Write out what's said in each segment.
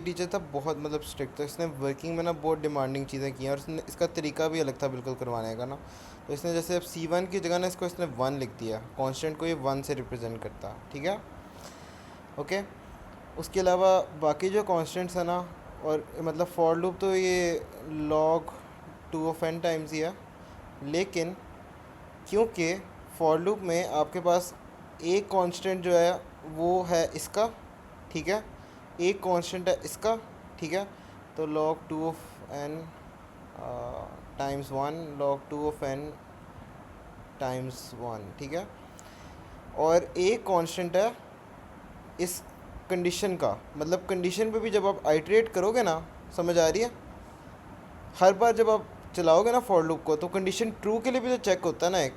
Teacher था बहुत मतलब स्ट्रिक्ट, तो इसने वर्किंग में ना बहुत डिमांडिंग चीज़ें की हैं, और इसने इसका तरीका भी अलग था बिल्कुल करवाने का ना। तो इसने जैसे अब C1 की जगह ना इसको इसने 1 लिख दिया, कांस्टेंट को ये 1 से रिप्रेजेंट करता है, ठीक है। ओके, उसके अलावा बाकी जो कांस्टेंट्स है ना, और मतलब फॉर लूप तो ये log 2 ऑफ n टाइम्स ही है, लेकिन क्योंकि फॉर लूप में आपके पास एक कांस्टेंट जो है वो है इसका, ठीक है, एक कांस्टेंट है इसका, ठीक है। तो log 2 of n times 1 log 2 of n times 1, ठीक है। और एक कांस्टेंट है इस कंडीशन का, मतलब कंडीशन पे भी जब आप आइटरेट करोगे ना, समझ आ रही है, हर बार जब आप चलाओगे ना फॉर लूप को, तो कंडीशन ट्रू के लिए भी तो चेक होता है ना एक,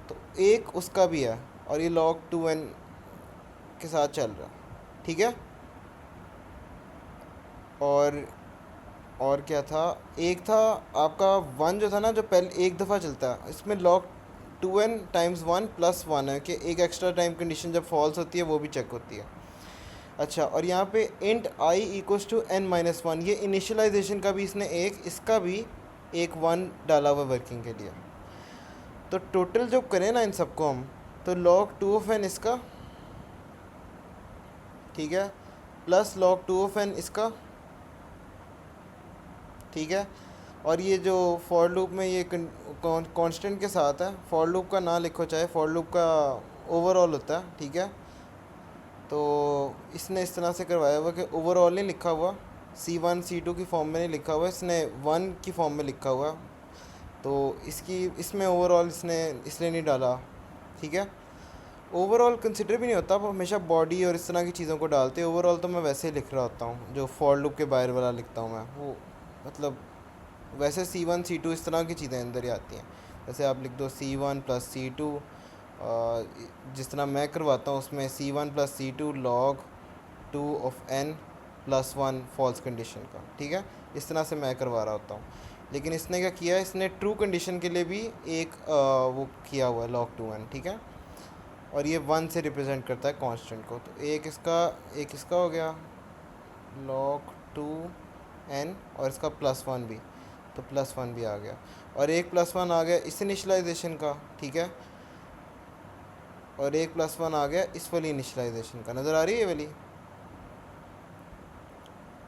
तो एक उसका भी है, और ये log 2n के साथ चल रहा है, ठीक है। और क्या था, एक था आपका 1 जो था ना, जो पहले एक दफ़ा चलता है, इसमें log 2n टाइम्स 1 प्लस 1 है कि एक एक्स्ट्रा टाइम कंडीशन जब फॉल्स होती है वो भी चेक होती है। अच्छा, और यहाँ पे int I equals to n-1, ये इनिशियलाइजेशन का भी इसने एक, इसका भी एक 1 डाला हुआ वर्किंग के लिए। तो टोटल जब करें ना इन सबको हम, तो log 2 ऑफ n इसका, ठीक है, प्लस log 2 ऑफ n इसका, ठीक है। और ये जो फॉर लूप में ये कांस्टेंट के साथ है, फॉर लूप का ना लिखो, चाहे फॉर लूप का ओवरऑल होता है, ठीक है। तो इसने इस तरह से करवाया हुआ कि ओवरऑल नहीं लिखा हुआ, C1 C2 की फॉर्म में नहीं लिखा हुआ, इसने 1 की फॉर्म में लिखा हुआ। तो इसमें ओवरऑल इसने इसलिए नहीं डाला, ठीक है। ओवरऑल कंसिडर भी नहीं होता, आप हमेशा बॉडी और इस तरह की चीज़ों को डालते हैं। ओवरऑल तो मैं वैसे ही लिख रहा होता हूँ, जो फॉर लूप के बाहर वाला लिखता हूँ मैं, वो मतलब वैसे C1 C2 इस तरह की चीज़ें अंदर ही आती हैं। जैसे आप लिख दो C1 प्लस C2, जिस तरह मैं करवाता हूँ उसमें C1 plus C2 log 2 of n plus 1 false condition का, ठीक है। इस तरह से मैं करवा रहा होता हूँ। लेकिन इसने क्या किया, इसने ट्रू कंडीशन के लिए भी एक वो किया हुआ है log 2n, ठीक है। और ये 1 से रिप्रेजेंट करता है कांस्टेंट को। तो एक इसका हो गया log 2n, और इसका प्लस 1 भी, तो प्लस 1 भी आ गया, और एक प्लस 1 आ गया इस इनिशलाइजेशन का, ठीक है। और एक प्लस 1 आ गया इस वाली इनिशलाइजेशन का, नज़र आ रही है ये वाली।